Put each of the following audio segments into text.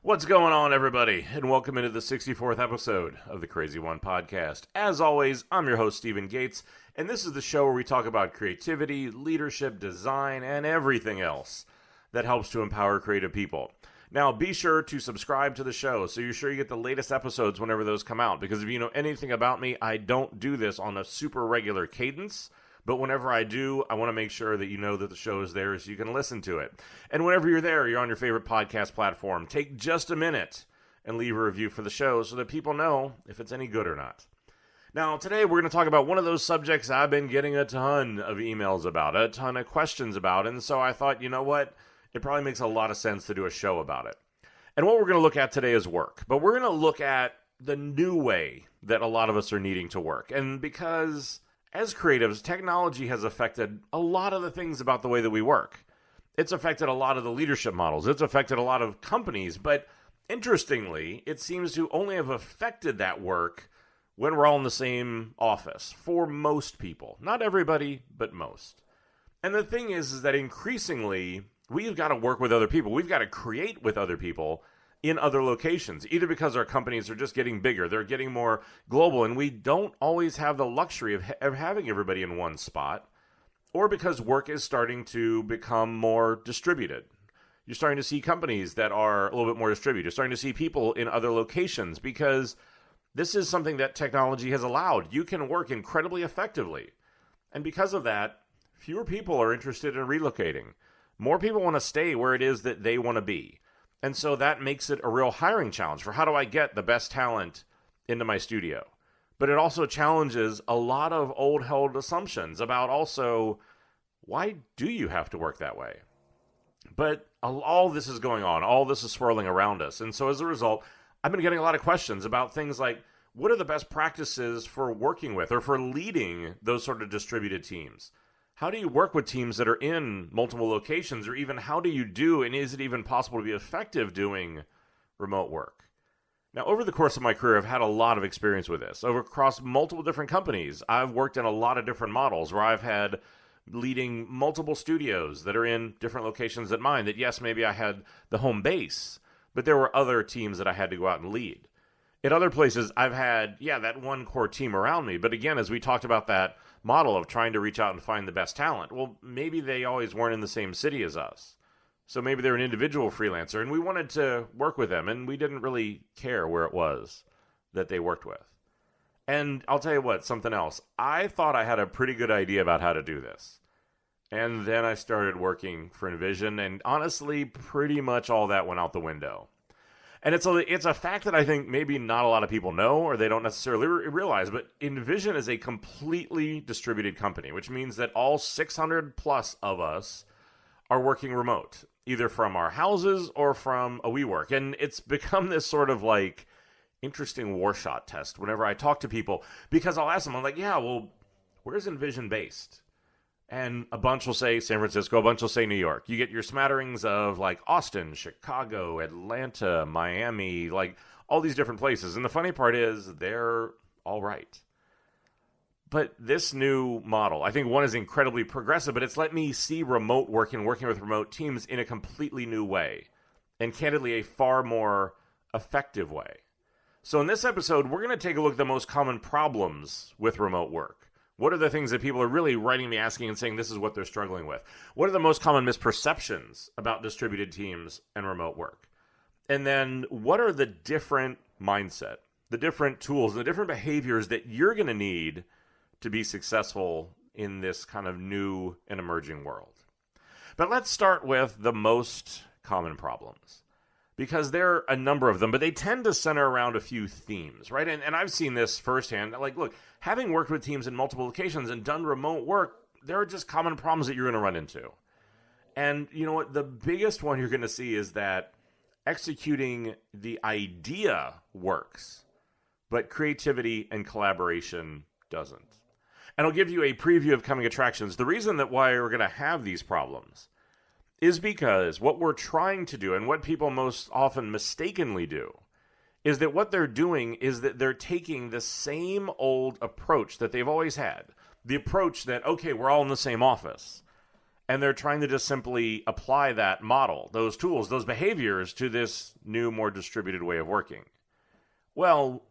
What's going on, everybody? And welcome into the 64th episode of the CRZY podcast. As always, I'm your host, Stephen Gates, and this is the show where we talk about creativity, leadership, design, and everything else that helps to empower creative people. Now, be sure to subscribe to the show so you're sure you get the latest episodes whenever those come out, because if you know anything about me, I don't do this on a super regular cadence. But whenever I do, I want to make sure that you know that the show is there so you can listen to it. And whenever you're there, you're on your favorite podcast platform, take just a minute and leave a review for the show so that people know if it's any good or not. Now, today we're going to talk about one of those subjects I've been getting a ton of emails about, a ton of questions about, and so I thought, you know what? It probably makes a lot of sense to do a show about it. And what we're going to look at today is work. But we're going to look at the new way that a lot of us are needing to work. And because as creatives, technology has affected a lot of the things about the way that we work. It's affected a lot of the leadership models. It's affected a lot of companies. But interestingly, it seems to only have affected that work when we're all in the same office, for most people. Not everybody, but most. And the thing is that increasingly, we've got to work with other people. We've got to create with other people in other locations, either because our companies are just getting bigger, they're getting more global, and we don't always have the luxury of having everybody in one spot, or because work is starting to become more distributed. You're starting to see companies that are a little bit more distributed. You're starting to see people in other locations because this is something that technology has allowed. You can work incredibly effectively. And because of that, fewer people are interested in relocating. More people want to stay where it is that they want to be. And so that makes it a real hiring challenge for how do I get the best talent into my studio. But it also challenges a lot of old held assumptions about also, why do you have to work that way? But all this is going on. All this is swirling around us. And so as a result, I've been getting a lot of questions about things like, what are the best practices for working with or for leading those sort of distributed teams? How do you work with teams that are in multiple locations, or even how do you do, and is it even possible to be effective doing remote work? Now, over the course of my career, I've had a lot of experience with this. Across multiple different companies, I've worked in a lot of different models where I've had leading multiple studios that are in different locations than mine, that yes, maybe I had the home base, but there were other teams that I had to go out and lead. In other places, I've had, that one core team around me. But again, as we talked about that model of trying to reach out and find the best talent, well, maybe they always weren't in the same city as us. So maybe they're an individual freelancer, and we wanted to work with them, and we didn't really care where it was that they worked with. And I'll tell you what, something else. I thought I had a pretty good idea about how to do this. And then I started working for Envision, and honestly, pretty much all that went out the window. And it's a fact that I think maybe not a lot of people know, or they don't necessarily realize, but Envision is a completely distributed company, which means that all 600 plus of us are working remote, either from our houses or from a WeWork. And it's become this sort of like interesting war shot test whenever I talk to people, because I'll ask them, I'm like, where's Envision based? And a bunch will say San Francisco, a bunch will say New York. You get your smatterings of like Austin, Chicago, Atlanta, Miami, like all these different places. And the funny part is they're all right. But this new model, I think one is incredibly progressive, but it's let me see remote work and working with remote teams in a completely new way. And candidly, a far more effective way. So in this episode, we're going to take a look at the most common problems with remote work. What are the things that people are really writing me, asking, and saying this is what they're struggling with? What are the most common misperceptions about distributed teams and remote work? And then what are the different mindset, the different tools, the different behaviors that you're going to need to be successful in this kind of new and emerging world? But let's start with the most common problems, because there are a number of them, but they tend to center around a few themes, right? And I've seen this firsthand. Like, look, having worked with teams in multiple locations and done remote work, there are just common problems that you're going to run into. And you know what? The biggest one you're going to see is that executing the idea works, but creativity and collaboration doesn't. And I'll give you a preview of coming attractions. The reason that why we're going to have these problems is because what we're trying to do, and what people most often mistakenly do, is that what they're doing is that they're taking the same old approach that they've always had. The approach that, okay, we're all in the same office. And they're trying to just simply apply that model, those tools, those behaviors to this new, more distributed way of working. Well,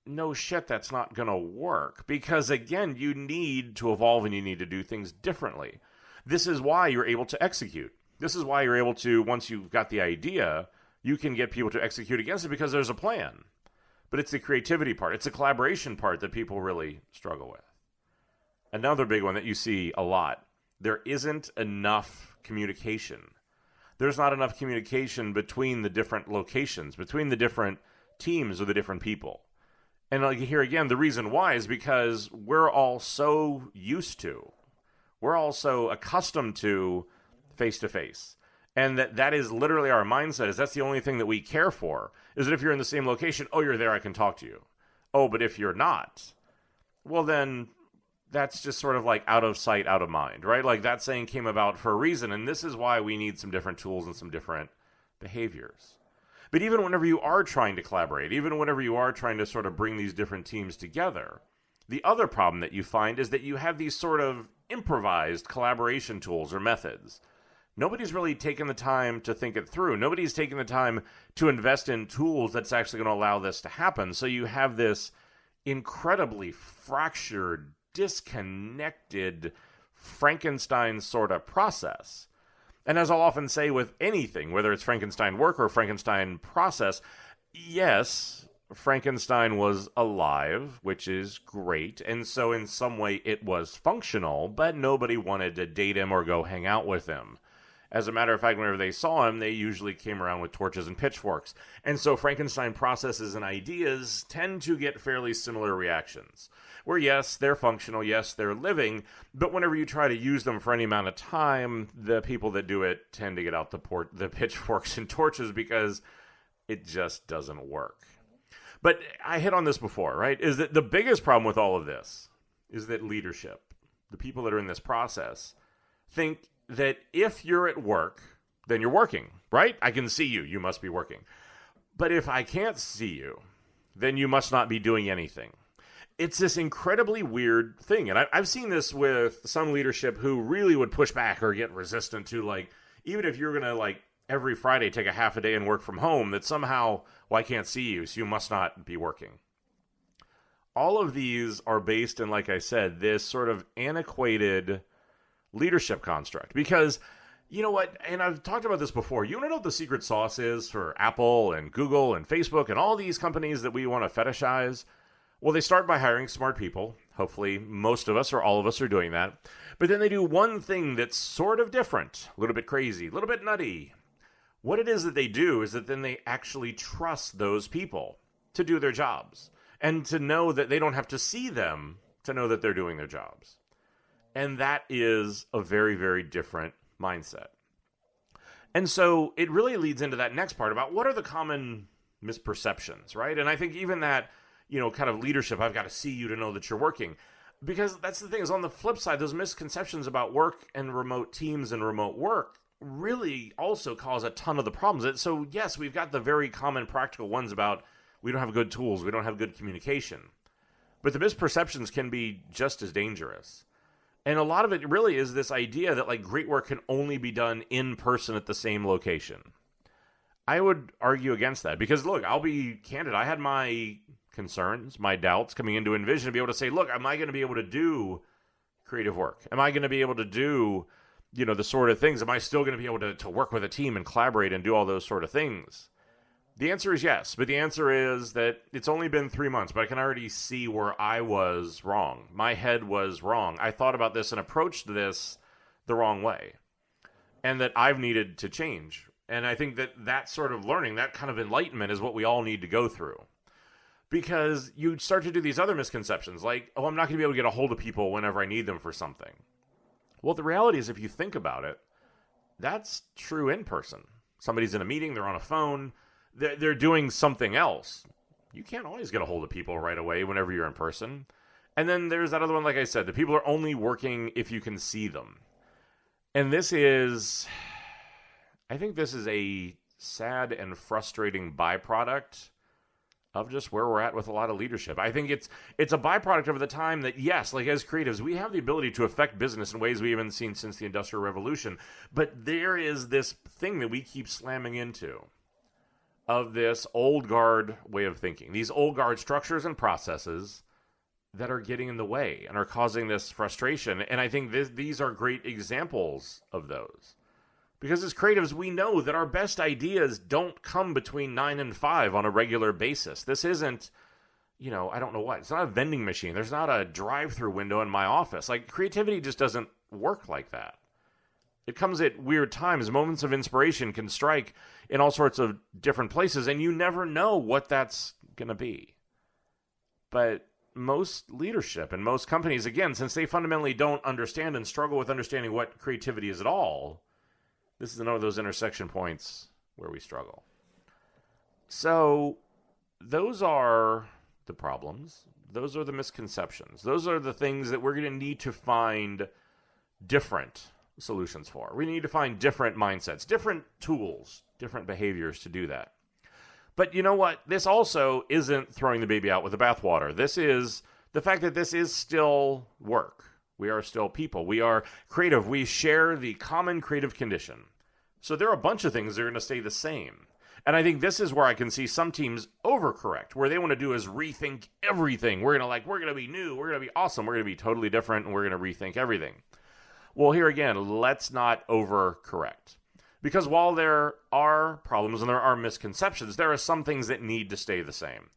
no shit, that's not going to work. Because again, you need to evolve and you need to do things differently. This is why you're able to execute. This is why you're able to, once you've got the idea, you can get people to execute against it because there's a plan. But it's the creativity part. It's the collaboration part that people really struggle with. Another big one that you see a lot. There isn't enough communication. There's not enough communication between the different locations, between the different teams or the different people. And like here again, the reason why is because we're all so used to, we're all so accustomed to face-to-face. And that is literally our mindset, is that's the only thing that we care for, is that if you're in the same location, oh, you're there, I can talk to you. Oh, but if you're not, well then, that's just sort of like out of sight, out of mind, right? Like that saying came about for a reason, and this is why we need some different tools and some different behaviors. But even whenever you are trying to collaborate, even whenever you are trying to sort of bring these different teams together, the other problem that you find is that you have these sort of improvised collaboration tools or methods. Nobody's really taken the time to think it through. Nobody's taken the time to invest in tools that's actually going to allow this to happen. So you have this incredibly fractured, disconnected Frankenstein sort of process. And as I'll often say with anything, whether it's Frankenstein work or Frankenstein process, yes, Frankenstein was alive, which is great. And so in some way it was functional, but nobody wanted to date him or go hang out with him. As a matter of fact, whenever they saw him, they usually came around with torches and pitchforks. And so Frankenstein processes and ideas tend to get fairly similar reactions. Where yes, they're functional, yes, they're living, but whenever you try to use them for any amount of time, the people that do it tend to get out the pitchforks and torches because it just doesn't work. But I hit on this before, right? Is that the biggest problem with all of this is that leadership, the people that are in this process, think that if you're at work, then you're working, right? I can see you. You must be working. But if I can't see you, then you must not be doing anything. It's this incredibly weird thing. And I've seen this with some leadership who really would push back or get resistant to, like, even if you're going to, like, every Friday take a half a day and work from home, that somehow, well, I can't see you, so you must not be working. All of these are based in, like I said, this sort of antiquated leadership construct. Because, you know what, and I've talked about this before, you want to know what the secret sauce is for Apple and Google and Facebook and all these companies that we want to fetishize? Well, they start by hiring smart people. Hopefully, most of us or all of us are doing that. But then they do one thing that's sort of different, a little bit crazy, a little bit nutty. What it is that they do is that then they actually trust those people to do their jobs and to know that they don't have to see them to know that they're doing their jobs. And that is a very, very different mindset. And so it really leads into that next part about what are the common misperceptions, right? And I think even that, you know, kind of leadership, I've got to see you to know that you're working. Because that's the thing, is on the flip side, those misconceptions about work and remote teams and remote work really also cause a ton of the problems. So yes, we've got the very common practical ones about we don't have good tools, we don't have good communication. But the misperceptions can be just as dangerous. And a lot of it really is this idea that, like, great work can only be done in person at the same location. I would argue against that because, look, I'll be candid. I had my concerns, my doubts coming into Envision to be able to say, look, am I going to be able to do creative work? Am I going to be able to do, you know, the sort of things? Am I still going to be able to work with a team and collaborate and do all those sort of things? The answer is yes, but the answer is that it's only been 3 months, but I can already see where I was wrong. My head was wrong. I thought about this and approached this the wrong way, and that I've needed to change. And I think that sort of learning, that kind of enlightenment is what we all need to go through. Because you start to do these other misconceptions, like, oh, I'm not going to be able to get a hold of people whenever I need them for something. Well, the reality is, if you think about it, that's true in person. Somebody's in a meeting, they're on a phone, they're doing something else. You can't always get a hold of people right away whenever you're in person. And then there's that other one, like I said, the people are only working if you can see them. And I think this is a sad and frustrating byproduct of just where we're at with a lot of leadership. I think it's a byproduct of the time that, yes, like as creatives, we have the ability to affect business in ways we haven't seen since the Industrial Revolution. But there is this thing that we keep slamming into of this old guard way of thinking, these old guard structures and processes that are getting in the way and are causing this frustration. And I think these are great examples of those. Because as creatives, we know that our best ideas don't come between 9 and 5 on a regular basis. This isn't, I don't know what. It's not a vending machine. There's not a drive-through window in my office. Like, creativity just doesn't work like that. It comes at weird times. Moments of inspiration can strike in all sorts of different places, and you never know what that's going to be. But most leadership and most companies, again, since they fundamentally don't understand and struggle with understanding what creativity is at all, this is another of those intersection points where we struggle. So those are the problems. Those are the misconceptions. Those are the things that we're going to need to find different solutions for. We need to find different mindsets, different tools, different behaviors to do that. But you know what? This also isn't throwing the baby out with the bathwater. This is the fact that this is still work. We are still people. We are creative. We share the common creative condition. So there are a bunch of things that are going to stay the same. And I think this is where I can see some teams overcorrect. Where they want to do is rethink everything. We're going to be new. We're going to be awesome. We're going to be totally different. And we're going to rethink everything. Well, here again, let's not overcorrect. Because while there are problems and there are misconceptions, there are some things that need to stay the same.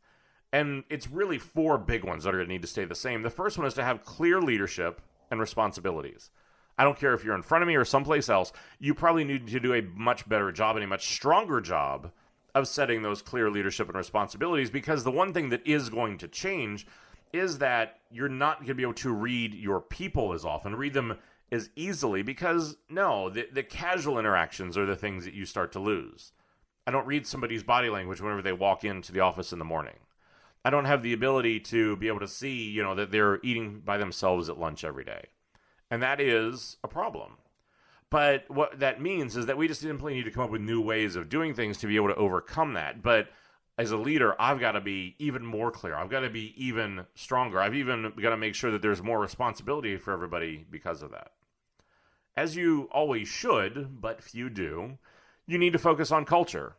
And it's really 4 big ones that are going to need to stay the same. The first one is to have clear leadership and responsibilities. I don't care if you're in front of me or someplace else, you probably need to do a much better job and a much stronger job of setting those clear leadership and responsibilities, because the one thing that is going to change is that you're not going to be able to read your people as often, read them as easily, because the casual interactions are the things that you start to lose. I don't read somebody's body language whenever they walk into the office in the morning. I don't have the ability to be able to see, that they're eating by themselves at lunch every day. And that is a problem. But what that means is that we just simply need to come up with new ways of doing things to be able to overcome that. But as a leader, I've got to be even more clear. I've got to be even stronger. I've even got to make sure that there's more responsibility for everybody because of that. As you always should, but few do, you need to focus on culture.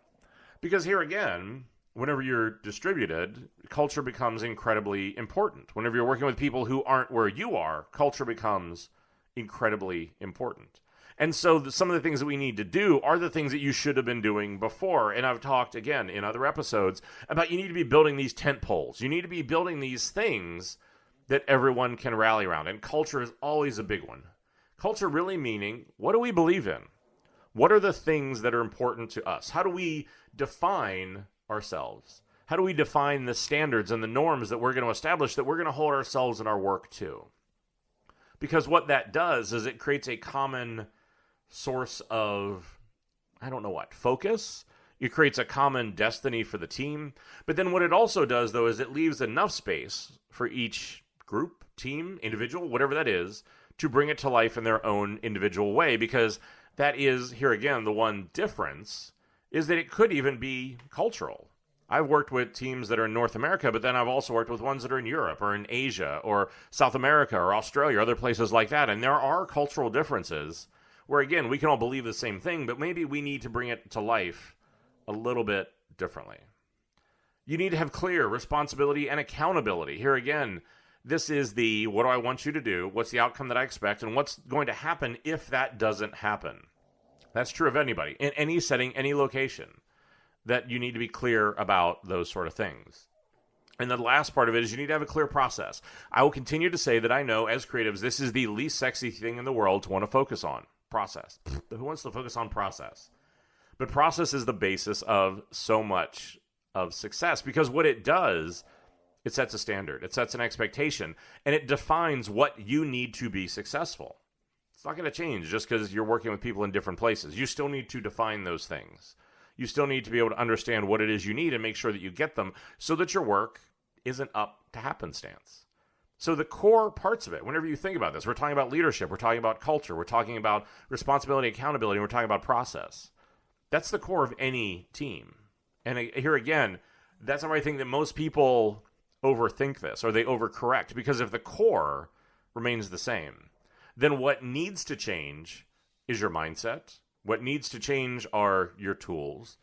Because here again, whenever you're distributed, culture becomes incredibly important. Whenever you're working with people who aren't where you are, culture becomes incredibly important. And so some of the things that we need to do are the things that you should have been doing before. And I've talked, again, in other episodes about you need to be building these tent poles. You need to be building these things that everyone can rally around. And culture is always a big one. Culture really meaning, what do we believe in? What are the things that are important to us? How do we define ourselves? How do we define the standards and the norms that we're going to establish, that we're going to hold ourselves in our work to? Because what that does is it creates a common source of, focus. It creates a common destiny for the team. But then what it also does, though, is it leaves enough space for each group, team, individual, whatever that is, to bring it to life in their own individual way. Because that is, here again, the one difference is that it could even be cultural. I've worked with teams that are in North America, but then I've also worked with ones that are in Europe or in Asia or South America or Australia or other places like that. And there are cultural differences where, again, we can all believe the same thing, but maybe we need to bring it to life a little bit differently. You need to have clear responsibility and accountability. Here again, this is the what do I want you to do, what's the outcome that I expect, and what's going to happen if that doesn't happen. That's true of anybody, in any setting, any location, that you need to be clear about those sort of things. And the last part of it is you need to have a clear process. I will continue to say that I know, as creatives, this is the least sexy thing in the world to want to focus on. Process. Who wants to focus on process? But process is the basis of so much of success, because what it does, it sets a standard, it sets an expectation, and it defines what you need to be successful. It's not going to change just because you're working with people in different places. You still need to define those things. You still need to be able to understand what it is you need and make sure that you get them so that your work isn't up to happenstance. So the core parts of it, whenever you think about this, we're talking about leadership, we're talking about culture, we're talking about responsibility, accountability, and we're talking about process. That's the core of any team. And here again, That's why I think that most people overthink this, or they overcorrect, because if the core remains the same, then what needs to change is your mindset. What needs to change are your tools.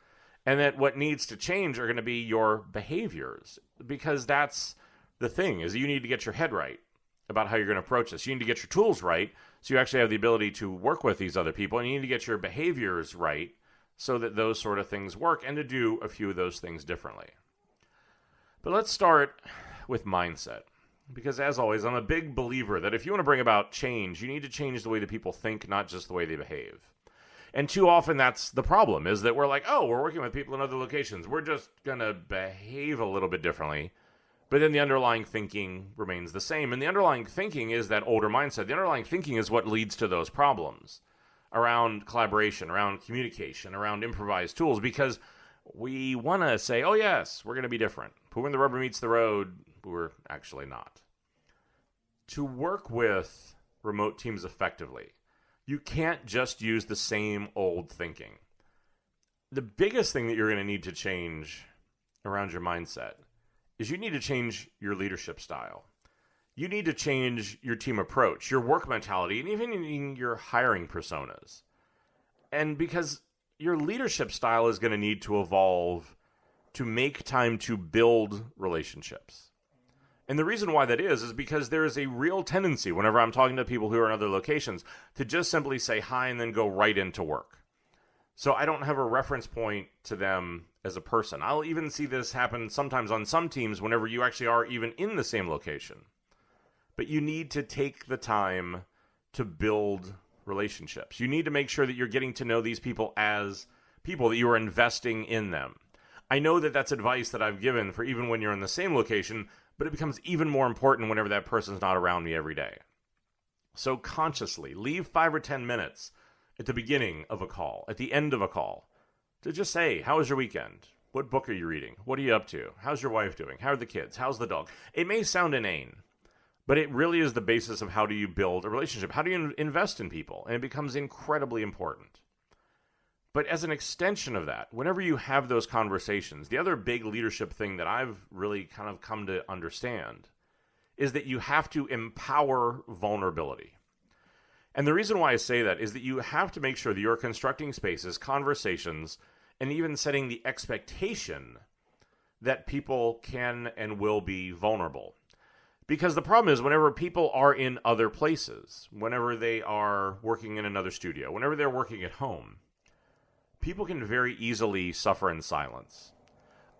And that what needs to change are going to be your behaviors, because that's the thing, is you need to get your head right about how you're going to approach this. You need to get your tools right so you actually have the ability to work with these other people, and you need to get your behaviors right so that those sort of things work, and to do a few of those things differently. But let's start with mindset, because as always, I'm a big believer that if you want to bring about change, you need to change the way that people think, not just the way they behave. And too often that's the problem, is that we're like, oh, we're working with people in other locations, we're just going to behave a little bit differently. But then the underlying thinking remains the same. And the underlying thinking is that older mindset. The underlying thinking is what leads to those problems around collaboration, around communication, around improvised tools, because we want to say, oh, yes, we're going to be different. But when the rubber meets the road, we're actually not. To work with remote teams effectively, you can't just use the same old thinking. The biggest thing that you're going to need to change around your mindset is you need to change your leadership style. You need to change your team approach, your work mentality, and even in your hiring personas. And because your leadership style is going to need to evolve to make time to build relationships. And the reason why that is because there is a real tendency, whenever I'm talking to people who are in other locations, to just simply say hi and then go right into work. So I don't have a reference point to them as a person. I'll even see this happen sometimes on some teams whenever you actually are even in the same location. But you need to take the time to build relationships. You need to make sure that you're getting to know these people as people, that you are investing in them. I know that that's advice that I've given for even when you're in the same location, but it becomes even more important whenever that person's not around me every day. So consciously leave 5 or 10 minutes at the beginning of a call, at the end of a call, to just say, how was your weekend? What book are you reading? What are you up to? How's your wife doing? How are the kids? How's the dog? It may sound inane, but it really is the basis of how do you build a relationship? How do you invest in people? And it becomes incredibly important. But as an extension of that, whenever you have those conversations, the other big leadership thing that I've really kind of come to understand is that you have to empower vulnerability. And the reason why I say that is that you have to make sure that you're constructing spaces, conversations, and even setting the expectation that people can and will be vulnerable. Because the problem is whenever people are in other places, whenever they are working in another studio, whenever they're working at home, people can very easily suffer in silence.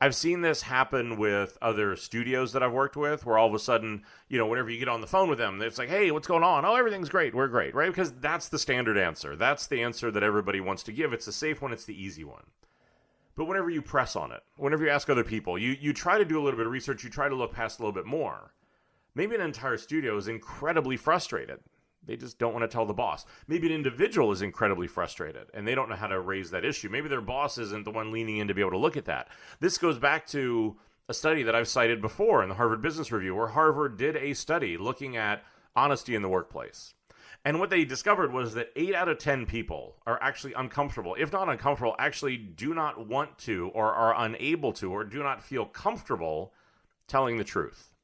I've seen this happen with other studios that I've worked with, where all of a sudden, whenever you get on the phone with them, it's like, hey, what's going on? Oh, everything's great. We're great, right? Because that's the standard answer. That's the answer that everybody wants to give. It's the safe one. It's the easy one. But whenever you press on it, whenever you ask other people, you try to do a little bit of research, you try to look past a little bit more. Maybe an entire studio is incredibly frustrated. They just don't want to tell the boss. Maybe an individual is incredibly frustrated and they don't know how to raise that issue. Maybe their boss isn't the one leaning in to be able to look at that. This goes back to a study that I've cited before in the Harvard Business Review, where Harvard did a study looking at honesty in the workplace. And what they discovered was that 8 out of 10 people are actually uncomfortable. If not uncomfortable, actually do not want to or are unable to or do not feel comfortable telling the truth.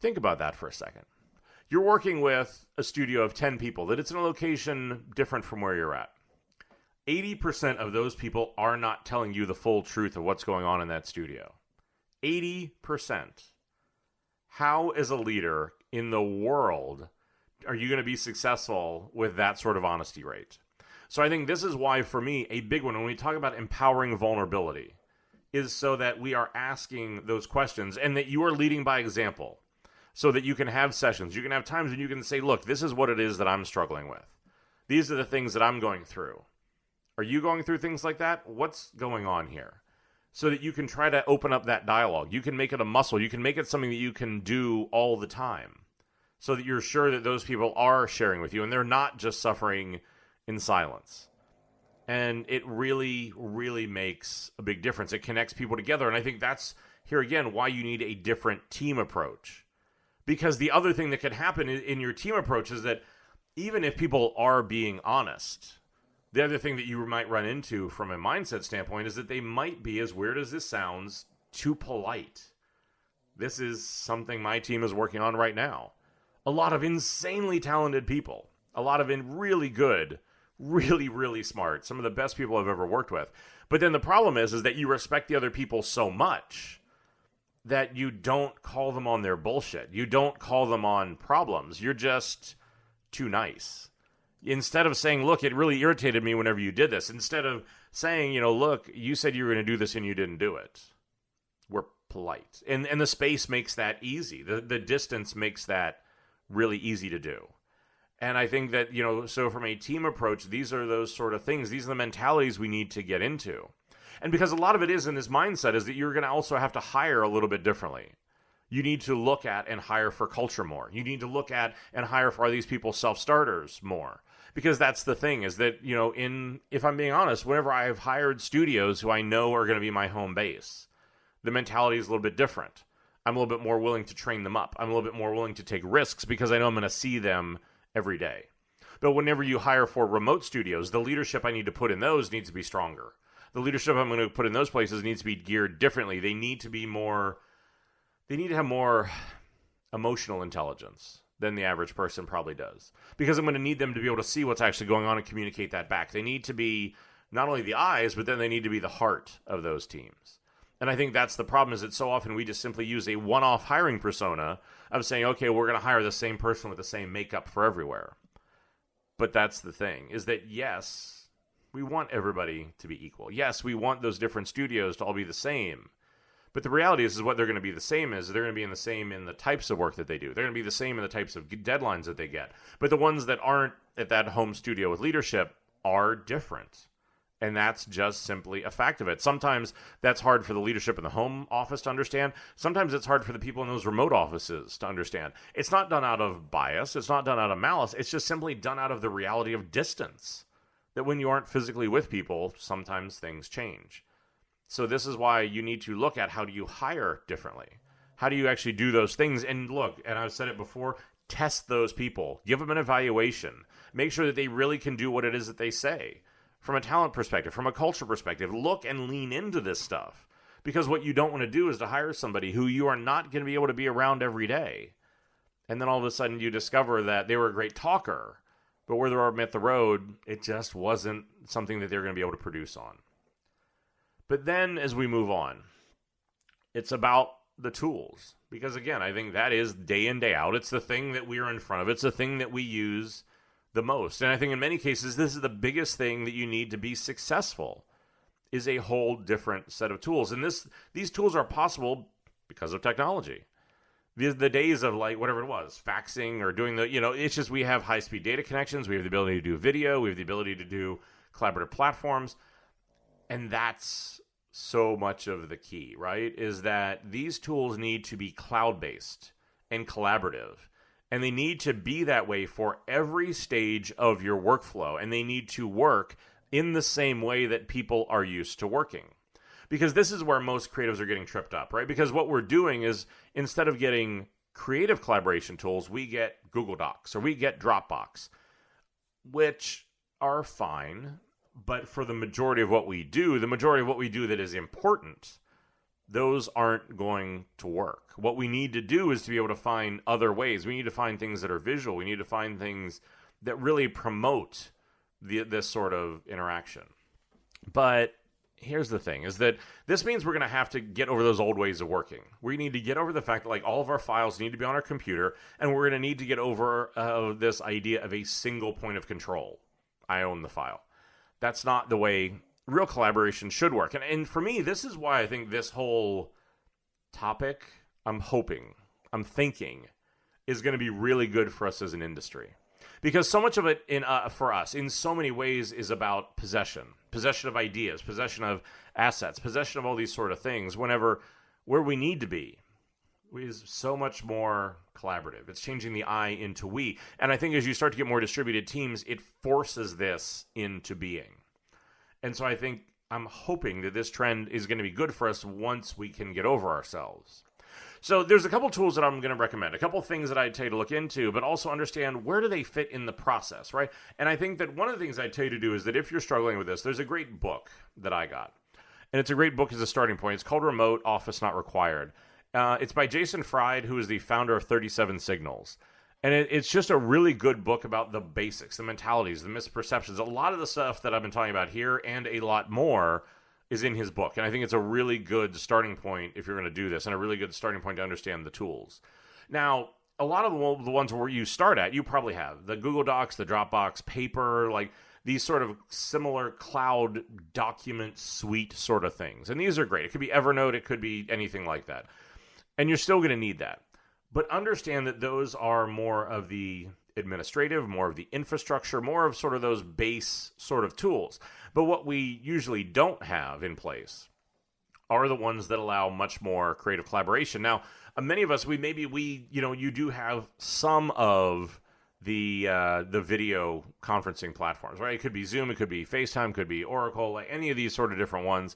Think about that for a second. You're working with a studio of 10 people, that it's in a location different from where you're at. 80% of those people are not telling you the full truth of what's going on in that studio. 80%. How, as a leader in the world, are you going to be successful with that sort of honesty rate? So I think this is why, for me, a big one, when we talk about empowering vulnerability, is so that we are asking those questions and that you are leading by example. So that you can have sessions, you can have times when you can say, look, this is what it is that I'm struggling with. These are the things that I'm going through. Are you going through things like that? What's going on here? So that you can try to open up that dialogue. You can make it a muscle. You can make it something that you can do all the time. So that you're sure that those people are sharing with you and they're not just suffering in silence. And it really, really makes a big difference. It connects people together. And I think that's, here again, why you need a different team approach. Because the other thing that could happen in your team approach is that even if people are being honest, the other thing that you might run into from a mindset standpoint is that they might be, as weird as this sounds, too polite. This is something my team is working on right now. A lot of insanely talented people. A lot of really good, really, really smart. Some of the best people I've ever worked with. But then the problem is that you respect the other people so much that you don't call them on their bullshit. You don't call them on problems. You're just too nice. Instead of saying, look, it really irritated me whenever you did this. Instead of saying, look, you said you were going to do this and you didn't do it. We're polite. And the space makes that easy. The distance makes that really easy to do. And I think that, so from a team approach, these are those sort of things. These are the mentalities we need to get into. And because a lot of it is in this mindset is that you're going to also have to hire a little bit differently. You need to look at and hire for culture more. You need to look at and hire for, are these people self-starters more? Because that's the thing is that, if I'm being honest, whenever I've hired studios who I know are going to be my home base, the mentality is a little bit different. I'm a little bit more willing to train them up. I'm a little bit more willing to take risks because I know I'm going to see them every day. But whenever you hire for remote studios, the leadership I need to put in those needs to be stronger. The leadership I'm going to put in those places needs to be geared differently. They need to have more emotional intelligence than the average person probably does. Because I'm going to need them to be able to see what's actually going on and communicate that back. They need to be not only the eyes, but then they need to be the heart of those teams. And I think that's the problem is that so often we just simply use a one-off hiring persona of saying, okay, we're going to hire the same person with the same makeup for everywhere. But that's the thing, is that yes, we want everybody to be equal. Yes, we want those different studios to all be the same. But the reality is what they're going to be the same is they're going to be the same in the types of work that they do. They're going to be the same in the types of deadlines that they get. But the ones that aren't at that home studio with leadership are different. And that's just simply a fact of it. Sometimes that's hard for the leadership in the home office to understand. Sometimes it's hard for the people in those remote offices to understand. It's not done out of bias. It's not done out of malice. It's just simply done out of the reality of distance. That when you aren't physically with people, sometimes things change. So this is why you need to look at how do you hire differently? How do you actually do those things? And look, and I've said it before, test those people. Give them an evaluation. Make sure that they really can do what it is that they say. From a talent perspective, from a culture perspective, look and lean into this stuff. Because what you don't want to do is to hire somebody who you are not going to be able to be around every day. And then all of a sudden you discover that they were a great talker, but where the rubber met the road, it just wasn't something that they're going to be able to produce on. But then as we move on, it's about the tools. Because again, I think that is day in, day out. It's the thing that we are in front of. It's the thing that we use the most. And I think in many cases, this is the biggest thing that you need to be successful, is a whole different set of tools. And these tools are possible because of technology. The days of like whatever it was, faxing or doing it's just we have high-speed data connections. We have the ability to do video. We have the ability to do collaborative platforms. And that's so much of the key, right? Is that these tools need to be cloud-based and collaborative. And they need to be that way for every stage of your workflow. And they need to work in the same way that people are used to working. Because this is where most creatives are getting tripped up, right? Because what we're doing is instead of getting creative collaboration tools, we get Google Docs or we get Dropbox, which are fine. But for the majority of what we do, that is important, those aren't going to work. What we need to do is to be able to find other ways. We need to find things that are visual. We need to find things that really promote this sort of interaction. But here's the thing, is that this means we're going to have to get over those old ways of working. We need to get over the fact that like all of our files need to be on our computer, and we're going to need to get over this idea of a single point of control. I own the file. That's not the way real collaboration should work. And for me, this is why I think this whole topic, I'm thinking, is going to be really good for us as an industry. Because so much of it for us, in so many ways, is about possession of ideas, possession of assets, possession of all these sort of things, where we need to be is so much more collaborative. It's changing the I into we. And I think as you start to get more distributed teams, it forces this into being. And so I'm hoping that this trend is going to be good for us once we can get over ourselves. So there's a couple tools that I'm going to recommend, a couple things that I'd tell you to look into, but also understand where do they fit in the process, right? And I think that one of the things I'd tell you to do is that if you're struggling with this, there's a great book that I got. and it's a great book as a starting point. It's called Remote Office Not Required. It's by Jason Fried, who is the founder of 37 Signals. And it's just a really good book about the basics, the mentalities, the misperceptions. A lot of the stuff that I've been talking about here and a lot more is in his book. And I think it's a really good starting point if you're going to do this, and a really good starting point to understand the tools. Now, a lot of the ones where you start at, you probably have the Google Docs, the Dropbox, Paper, like these sort of similar cloud document suite sort of things. And these are great. It could be Evernote. It could be anything like that. And you're still going to need that. But understand that those are more of the administrative, more of the infrastructure, more of sort of those base sort of tools. But what we usually don't have in place are the ones that allow much more creative collaboration. Now, many of us, you do have some of the video conferencing platforms, right? It could be Zoom, it could be FaceTime, it could be Oracle, like any of these sort of different ones.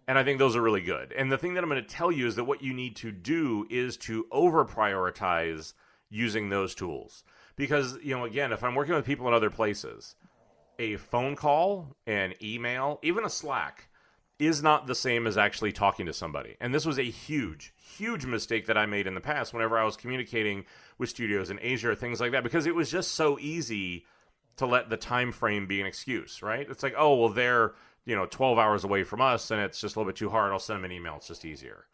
And I think those are really good. And the thing that I'm going to tell you is that what you need to do is to over-prioritize using those tools. Because, again, if I'm working with people in other places, a phone call, an email, even a Slack is not the same as actually talking to somebody. And this was a huge, huge mistake that I made in the past whenever I was communicating with studios in Asia or things like that, because it was just so easy to let the time frame be an excuse, right? It's like, oh, well, they're 12 hours away from us, and it's just a little bit too hard. I'll send them an email. It's just easier.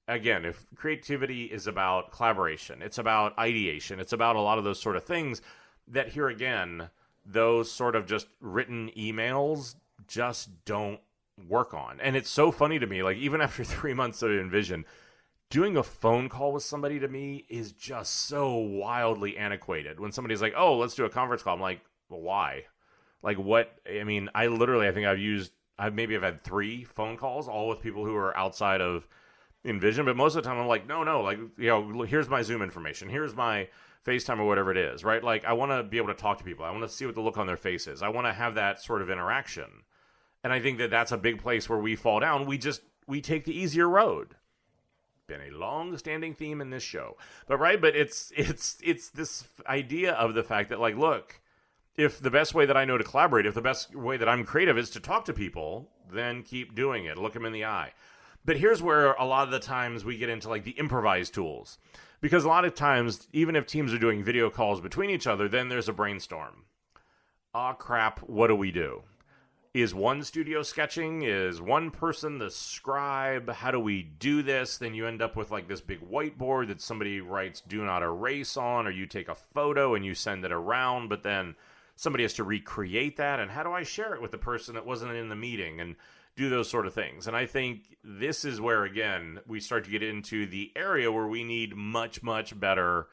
Again, if creativity is about collaboration, it's about ideation, it's about a lot of those sort of things that here again, those sort of just written emails just don't work on. And it's so funny to me, like even after 3 months of Envision, doing a phone call with somebody to me is just so wildly antiquated. When somebody's like, oh, let's do a conference call, I'm like, well, why? Like what? I mean, I think I've had 3 phone calls, all with people who are outside of Envision, but most of the time I'm like, no, like, here's my Zoom information, here's my FaceTime or whatever it is, right? Like I want to be able to talk to people. I want to see what the look on their face is. I want to have that sort of interaction. And I think that that's a big place where we fall down. We take the easier road. Been a long-standing theme in this show, but it's this idea of the fact that, like, look, if the best way that I know to collaborate, if the best way that I'm creative is to talk to people, then keep doing it. Look them in the eye. But here's where a lot of the times we get into like the improvised tools. Because a lot of times, even if teams are doing video calls between each other, then there's a brainstorm. Ah, crap, what do we do? Is one studio sketching? Is one person the scribe? How do we do this? Then you end up with like this big whiteboard that somebody writes do not erase on, or you take a photo and you send it around, but then somebody has to recreate that. And how do I share it with the person that wasn't in the meeting? And do those sort of things. And I think this is where, again, we start to get into the area where we need much, much better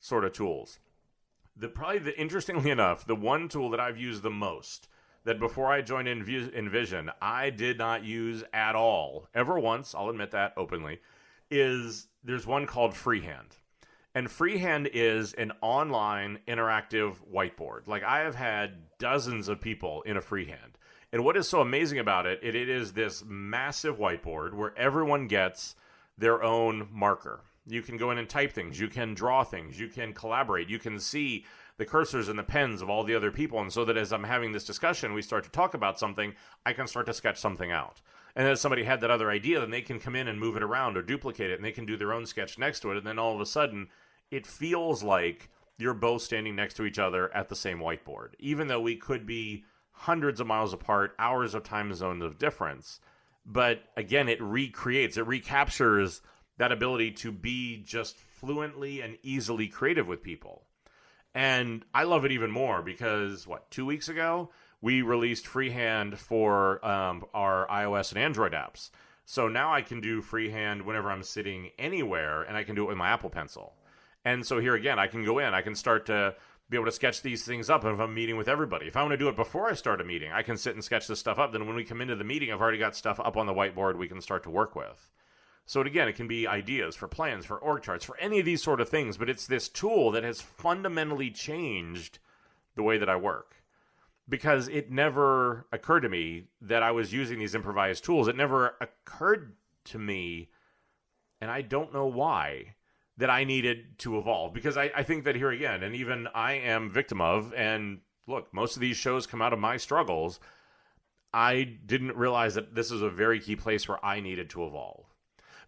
sort of tools. Interestingly enough, the one tool that I've used the most, that before I joined Envision, I did not use at all, ever once, I'll admit that openly, is there's one called Freehand. And Freehand is an online interactive whiteboard. Like I have had dozens of people in a Freehand. And what is so amazing about it is this massive whiteboard where everyone gets their own marker. You can go in and type things. You can draw things. You can collaborate. You can see the cursors and the pens of all the other people. And so that as I'm having this discussion, we start to talk about something, I can start to sketch something out. And if somebody had that other idea, then they can come in and move it around or duplicate it, and they can do their own sketch next to it. And then all of a sudden, it feels like you're both standing next to each other at the same whiteboard, even though we could be hundreds of miles apart, hours of time zones of difference. But again, it recaptures that ability to be just fluently and easily creative with people. And I love it even more because, 2 weeks ago, we released Freehand for our iOS and Android apps. So now I can do Freehand whenever I'm sitting anywhere, and I can do it with my Apple Pencil. And so here again, I can go in, I can start to be able to sketch these things up if I'm meeting with everybody. If I want to do it before I start a meeting, I can sit and sketch this stuff up. Then when we come into the meeting, I've already got stuff up on the whiteboard we can start to work with. So again, it can be ideas for plans, for org charts, for any of these sort of things, but it's this tool that has fundamentally changed the way that I work. Because it never occurred to me that I was using these improvised tools. It never occurred to me, and I don't know why, that I needed to evolve. Because I think that here again, and even I am victim of, and look, most of these shows come out of my struggles, I didn't realize that this is a very key place where I needed to evolve.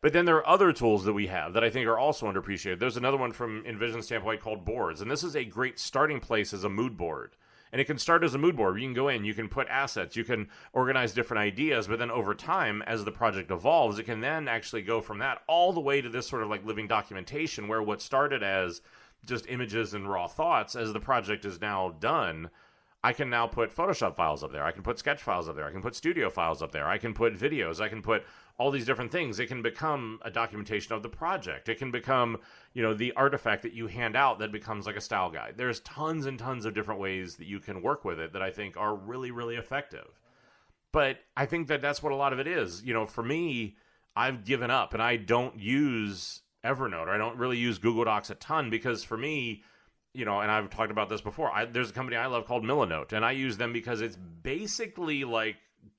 But then there are other tools that we have that I think are also underappreciated. There's another one from Envision standpoint called boards, and this is a great starting place as a mood board. And it can start as a mood board. You can go in, you can put assets, you can organize different ideas, but then over time, as the project evolves, it can then actually go from that all the way to this sort of like living documentation where what started as just images and raw thoughts, as the project is now done, I can now put Photoshop files up there. I can put sketch files up there. I can put studio files up there. I can put videos. I can put all these different things. It can become a documentation of the project. It can become, the artifact that you hand out that becomes like a style guide. There's tons and tons of different ways that you can work with it that I think are really, really effective. But I think that that's what a lot of it is. For me, I've given up and I don't use Evernote, or I don't really use Google Docs a ton because for me, and I've talked about this before, there's a company I love called Milanote, and I use them because it's basically like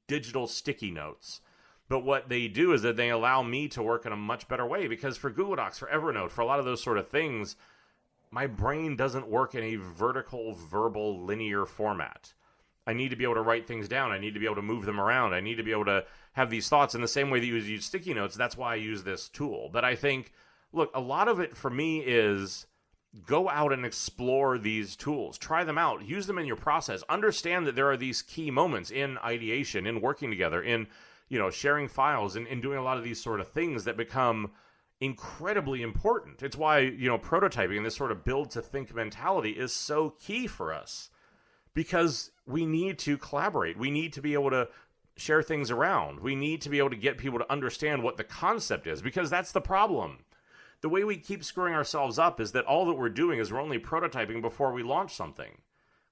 digital sticky notes. But what they do is that they allow me to work in a much better way, because for Google Docs, for Evernote, for a lot of those sort of things, my brain doesn't work in a vertical, verbal, linear format. I need to be able to write things down. I need to be able to move them around. I need to be able to have these thoughts in the same way that you use sticky notes. That's why I use this tool. But I think, look, a lot of it for me is go out and explore these tools. Try them out. Use them in your process. Understand that there are these key moments in ideation, in working together, in sharing files and doing a lot of these sort of things that become incredibly important. It's why, prototyping and this sort of build to think mentality is so key for us, because we need to collaborate. We need to be able to share things around. We need to be able to get people to understand what the concept is, because that's the problem. The way we keep screwing ourselves up is that all that we're doing is we're only prototyping before we launch something.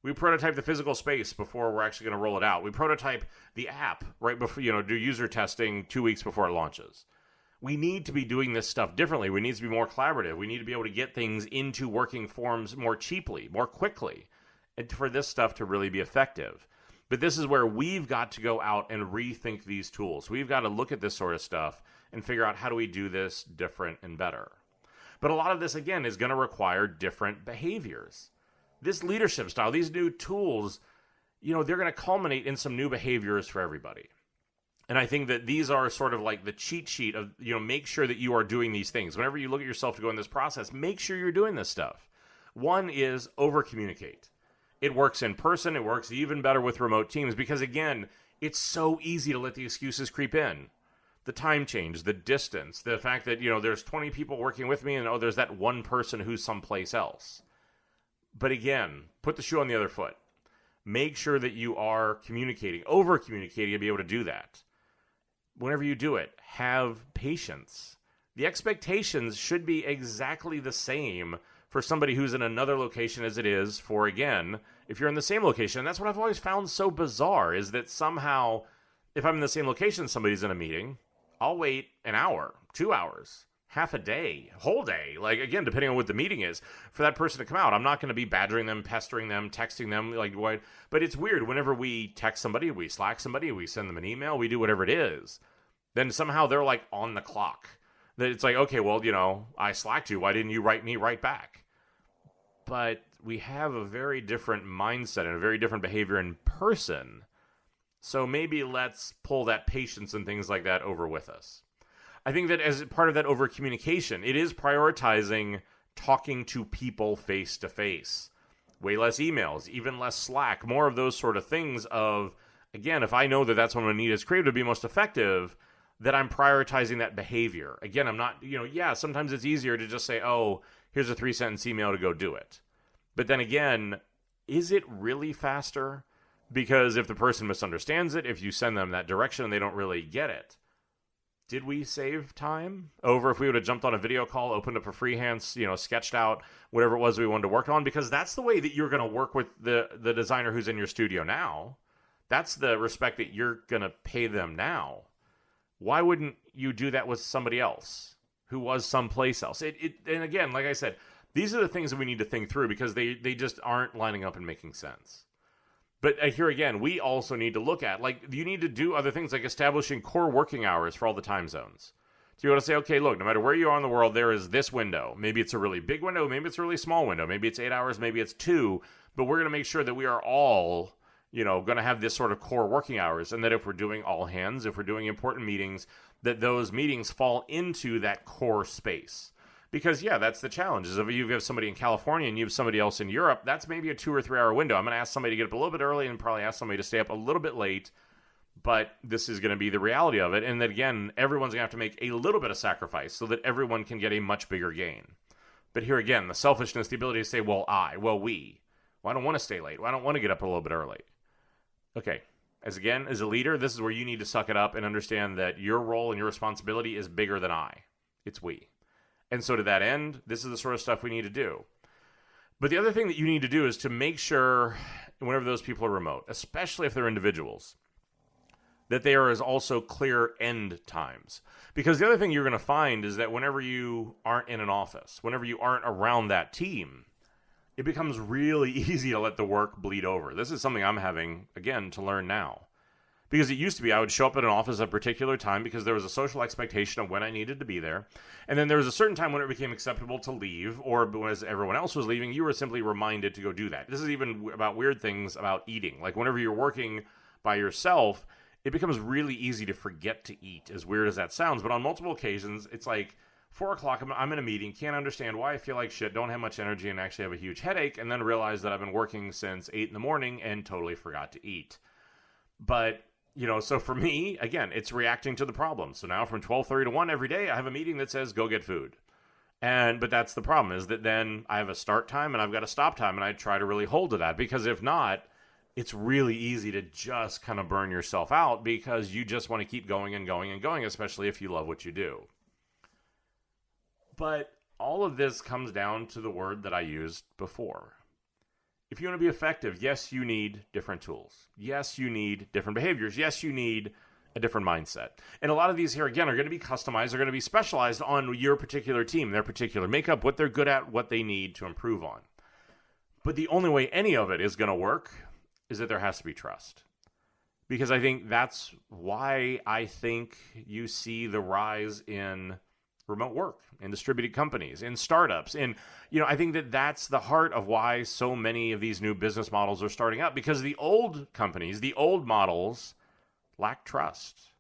We prototype the physical space before we're actually going to roll it out. We prototype the app right before, do user testing 2 weeks before it launches. We need to be doing this stuff differently. We need to be more collaborative. We need to be able to get things into working forms more cheaply, more quickly, and for this stuff to really be effective. But this is where we've got to go out and rethink these tools. We've got to look at this sort of stuff and figure out how do we do this different and better. But a lot of this, again, is going to require different behaviors. This leadership style, these new tools, they're going to culminate in some new behaviors for everybody. And I think that these are sort of like the cheat sheet of, make sure that you are doing these things. Whenever you look at yourself to go in this process, make sure you're doing this stuff. One is over-communicate. It works in person. It works even better with remote teams because, again, it's so easy to let the excuses creep in. The time change, the distance, the fact that, there's 20 people working with me and, there's that one person who's someplace else. But again, put the shoe on the other foot. Make sure that you are communicating, over-communicating, and be able to do that. Whenever you do it, have patience. The expectations should be exactly the same for somebody who's in another location as it is for, again, if you're in the same location. And that's what I've always found so bizarre, is that somehow, if I'm in the same location, somebody's in a meeting, I'll wait an hour, 2 hours, half a day, whole day, like, again, depending on what the meeting is, for that person to come out. I'm not going to be badgering them, pestering them, texting them, like, what? But it's weird. Whenever we text somebody, we Slack somebody, we send them an email, we do whatever it is, then somehow they're, like, on the clock. That it's like, okay, well, I Slacked you. Why didn't you write me right back? But we have a very different mindset and a very different behavior in person. So maybe let's pull that patience and things like that over with us. I think that as part of that over communication, it is prioritizing talking to people face to face. Way less emails, even less Slack, more of those sort of things of, again, if I know that that's what I need as creative to be most effective, that I'm prioritizing that behavior. Again, I'm not, sometimes it's easier to just say, oh, here's a 3-sentence email to go do it. But then again, is it really faster? Because if the person misunderstands it, if you send them that direction and they don't really get it, did we save time over if we would have jumped on a video call, opened up a freehand, sketched out whatever it was we wanted to work on? Because that's the way that you're going to work with the designer who's in your studio now. That's the respect that you're going to pay them now. Why wouldn't you do that with somebody else who was someplace else? And again, like I said, these are the things that we need to think through because they just aren't lining up and making sense. But here again, we also need to look at, you need to do other things like establishing core working hours for all the time zones. So you want to say, okay, look, no matter where you are in the world, there is this window. Maybe it's a really big window. Maybe it's a really small window. Maybe it's 8 hours. Maybe it's 2. But we're going to make sure that we are all, going to have this sort of core working hours, and that if we're doing all hands, if we're doing important meetings, that those meetings fall into that core space. Because, yeah, that's the challenge, is if you have somebody in California and you have somebody else in Europe, that's maybe a 2 or 3 hour window. I'm going to ask somebody to get up a little bit early and probably ask somebody to stay up a little bit late, but this is going to be the reality of it. And that, again, everyone's going to have to make a little bit of sacrifice so that everyone can get a much bigger gain. But here again, the selfishness, the ability to say, we. Well, I don't want to stay late. Well, I don't want to get up a little bit early. Okay, as a leader, this is where you need to suck it up and understand that your role and your responsibility is bigger than I. It's we. And so to that end, this is the sort of stuff we need to do. But the other thing that you need to do is to make sure, whenever those people are remote, especially if they're individuals, that there is also clear end times. Because the other thing you're going to find is that whenever you aren't in an office, whenever you aren't around that team, it becomes really easy to let the work bleed over. This is something I'm having, again, to learn now. Because it used to be I would show up at an office at a particular time because there was a social expectation of when I needed to be there. And then there was a certain time when it became acceptable to leave, or as everyone else was leaving, you were simply reminded to go do that. This is even about weird things about eating. Like whenever you're working by yourself, it becomes really easy to forget to eat, as weird as that sounds. But on multiple occasions, it's like 4 o'clock, I'm in a meeting, can't understand why I feel like shit, don't have much energy, and actually have a huge headache, and then realize that I've been working since 8 in the morning and totally forgot to eat. But so for me, again, it's reacting to the problem. So now from 12:30 to 1 every day, I have a meeting that says, go get food. But that's the problem, is that then I have a start time and I've got a stop time, and I try to really hold to that, because if not, it's really easy to just kind of burn yourself out because you just want to keep going and going and going, especially if you love what you do. But all of this comes down to the word that I used before. If you want to be effective, yes, you need different tools. Yes, you need different behaviors. Yes, you need a different mindset. And a lot of these here, again, are going to be customized. They're going to be specialized on your particular team, their particular makeup, what they're good at, what they need to improve on. But the only way any of it is going to work is that there has to be trust. Because I think that's why I think you see the rise in remote work, in distributed companies, in startups. And, I think that that's the heart of why so many of these new business models are starting up, because the old companies, the old models lack trust.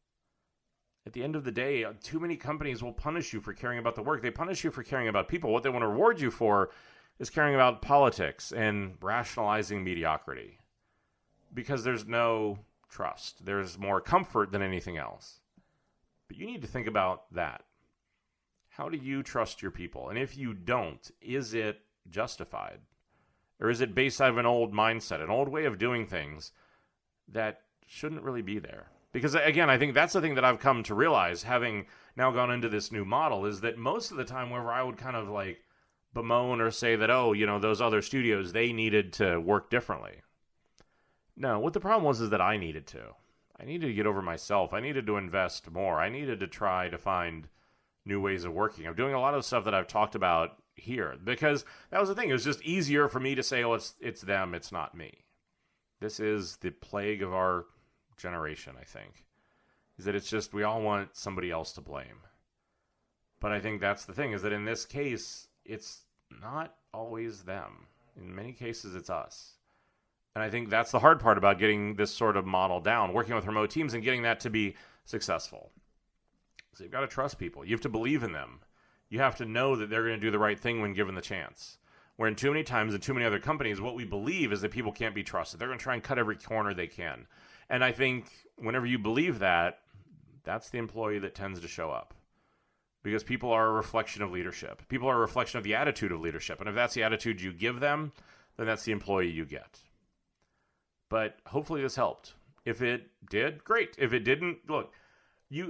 At the end of the day, too many companies will punish you for caring about the work. They punish you for caring about people. What they want to reward you for is caring about politics and rationalizing mediocrity, because there's no trust. There's more comfort than anything else. But you need to think about that. How do you trust your people? And if you don't, is it justified? Or is it based out of an old mindset, an old way of doing things that shouldn't really be there? Because, again, I think that's the thing that I've come to realize, having now gone into this new model, is that most of the time whenever I would kind of like bemoan or say that, those other studios, they needed to work differently. No, what the problem was is that I needed to. I needed to get over myself. I needed to invest more. I needed to try to find new ways of working. I'm doing a lot of stuff that I've talked about here, because that was the thing. It was just easier for me to say, it's them, it's not me. This is the plague of our generation, I think, is that it's just, we all want somebody else to blame. But I think that's the thing, is that in this case, it's not always them. In many cases, it's us. And I think that's the hard part about getting this sort of model down, working with remote teams and getting that to be successful. So you've got to trust people. You have to believe in them. You have to know that they're going to do the right thing when given the chance. Where in too many times in too many other companies, what we believe is that people can't be trusted. They're going to try and cut every corner they can. And I think whenever you believe that, that's the employee that tends to show up. Because people are a reflection of leadership. People are a reflection of the attitude of leadership. And if that's the attitude you give them, then that's the employee you get. But hopefully this helped. If it did, great. If it didn't, look,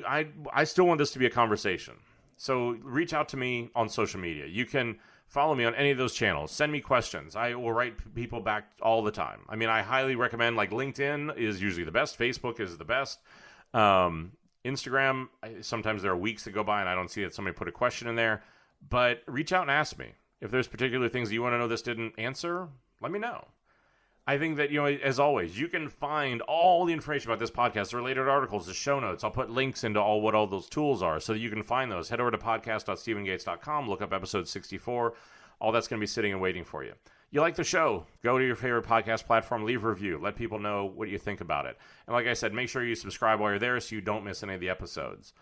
I still want this to be a conversation. So reach out to me on social media. You can follow me on any of those channels. Send me questions. I will write people back all the time. I mean, I highly recommend, like, LinkedIn is usually the best. Facebook is the best. Instagram, sometimes there are weeks that go by and I don't see that somebody put a question in there. But reach out and ask me. If there's particular things you want to know this didn't answer, let me know. I think that, as always, you can find all the information about this podcast, the related articles, the show notes. I'll put links into what all those tools are so that you can find those. Head over to podcast.stephengates.com, look up episode 64. All that's going to be sitting and waiting for you. you like the show, go to your favorite podcast platform, leave a review, let people know what you think about it. And like I said, make sure you subscribe while you're there so you don't miss any of the episodes.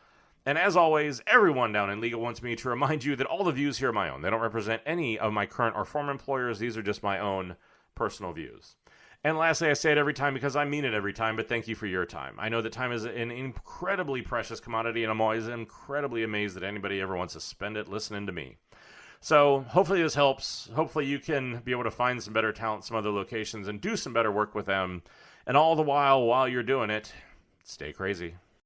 And as always, everyone down in legal wants me to remind you that all the views here are my own. They don't represent any of my current or former employers. These are just my own personal views. And lastly, I say it every time because I mean it every time, but thank you for your time. I know that time is an incredibly precious commodity, and I'm always incredibly amazed that anybody ever wants to spend it listening to me. So hopefully this helps. Hopefully you can be able to find some better talent, some other locations, and do some better work with them. And all the while you're doing it, stay crazy.